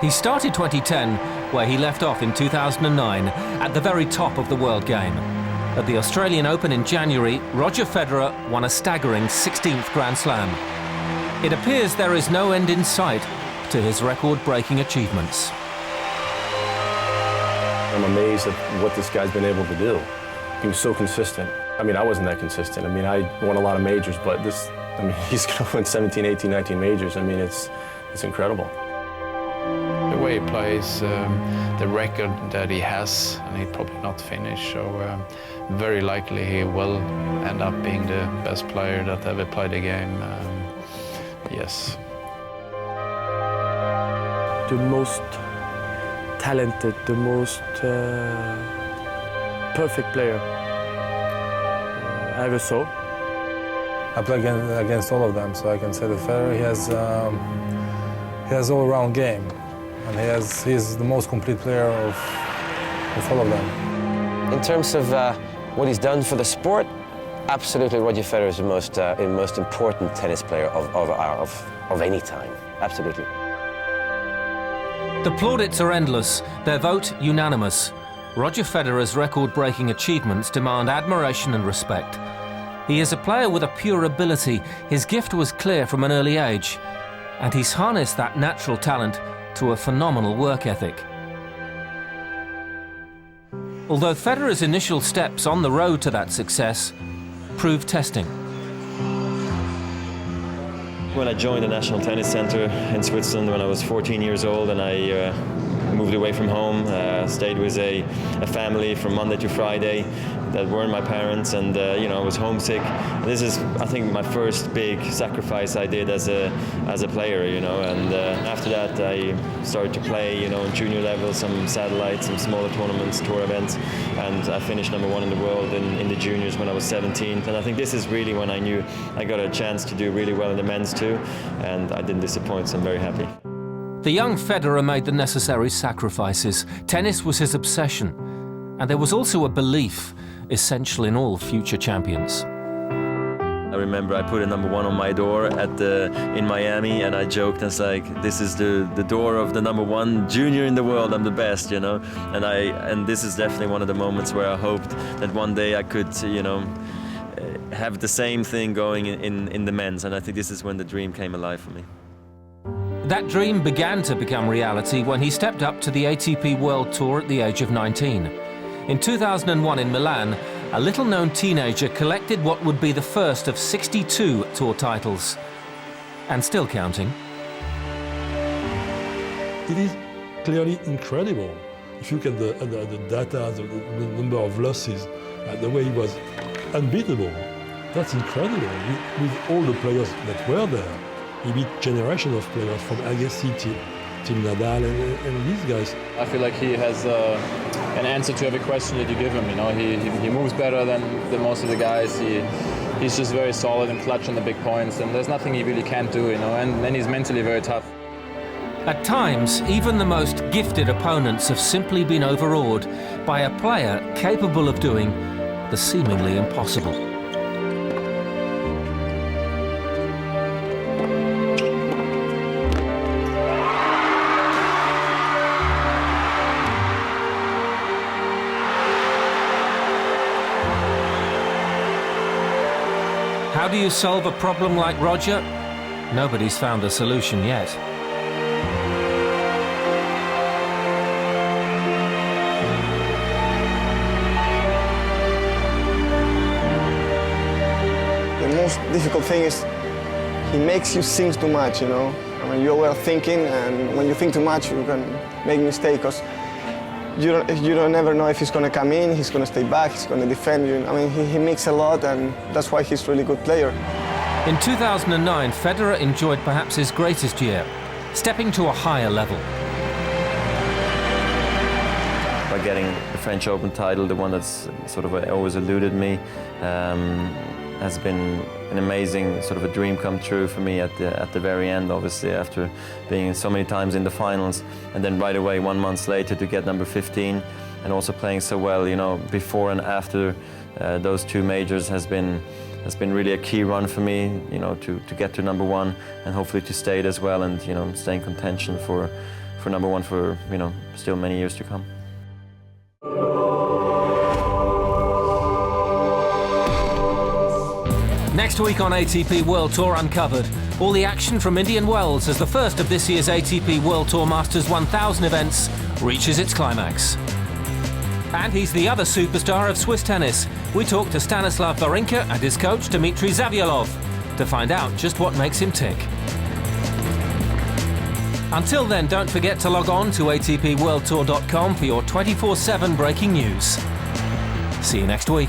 He started 2010 where he left off in 2009 at the very top of the world game. At the Australian Open in January, Roger Federer won a staggering 16th Grand Slam. It appears there is no end in sight to his record-breaking achievements. I'm amazed at what this guy's been able to do. He was so consistent. I mean, I wasn't that consistent. I mean, I won a lot of majors, but he's going to win 17, 18, 19 majors. I mean, it's incredible. The way he plays, the record that he has, and he'll probably not finish, so very likely he will end up being the best player that ever played the game. Yes. The most talented, the most perfect player I ever saw. I play against all of them, so I can say that Federer, he has all-around game, and he's the most complete player of all of them. In terms of what he's done for the sport, absolutely Roger Federer is the most important tennis player of any time. Absolutely. The plaudits are endless, their vote unanimous. Roger Federer's record-breaking achievements demand admiration and respect. He is a player with a pure ability. His gift was clear from an early age, and he's harnessed that natural talent to a phenomenal work ethic. Although Federer's initial steps on the road to that success proved testing. When I joined the National Tennis Center in Switzerland when I was 14 years old, and I moved away from home, stayed with a family from Monday to Friday that weren't my parents, and you know, I was homesick. And this is, I think, my first big sacrifice I did as a player, you know. And after that, I started to play, you know, on junior level, some satellites, some smaller tournaments, tour events, and I finished #1 in the world in the juniors when I was 17. And I think this is really when I knew I got a chance to do really well in the men's too, and I didn't disappoint, so I'm very happy. The young Federer made the necessary sacrifices. Tennis was his obsession, and there was also a belief essential in all future champions. I remember I put a #1 on my door in Miami, and I joked, and was like, this is the door of the #1 junior in the world, I'm the best, you know. And this is definitely one of the moments where I hoped that one day I could, you know, have the same thing going in the men's, and I think this is when the dream came alive for me. That dream began to become reality when he stepped up to the ATP World Tour at the age of 19. In 2001 in Milan, a little-known teenager collected what would be the first of 62 tour titles, and still counting. It is clearly incredible. If you look at the data, the number of losses, the way he was unbeatable, that's incredible. With all the players that were there, he beat generation of players from Agassi till Nadal and these guys. I feel like he has an answer to every question that you give him. You know, he moves better than most of the guys. He's just very solid and clutch on the big points, and there's nothing he really can't do. You know, and then he's mentally very tough. At times, even the most gifted opponents have simply been overawed by a player capable of doing the seemingly impossible. How do you solve a problem like Roger? Nobody's found a solution yet. The most difficult thing is he makes you think too much, you know. I mean, you're well thinking, and when you think too much, you can make mistakes. You don't never know if he's going to come in, he's going to stay back, he's going to defend you. I mean, he mixes a lot, and that's why he's a really good player. In 2009, Federer enjoyed perhaps his greatest year, stepping to a higher level. By getting the French Open title, the one that's sort of always eluded me, has been an amazing sort of a dream come true for me at the very end, obviously, after being so many times in the finals, and then right away 1 month later to get number 15, and also playing so well, you know, before and after those two majors has been really a key run for me, you know, to get to #1 and hopefully to stay it as well, and, you know, stay in contention for for number one for still many years to come. Next week on ATP World Tour Uncovered, all the action from Indian Wells as the first of this year's ATP World Tour Masters 1000 events reaches its climax. And he's the other superstar of Swiss tennis. We talk to Stanislav Wawrinka and his coach Dmitry Zaviolov to find out just what makes him tick. Until then, don't forget to log on to atpworldtour.com for your 24/7 breaking news. See you next week.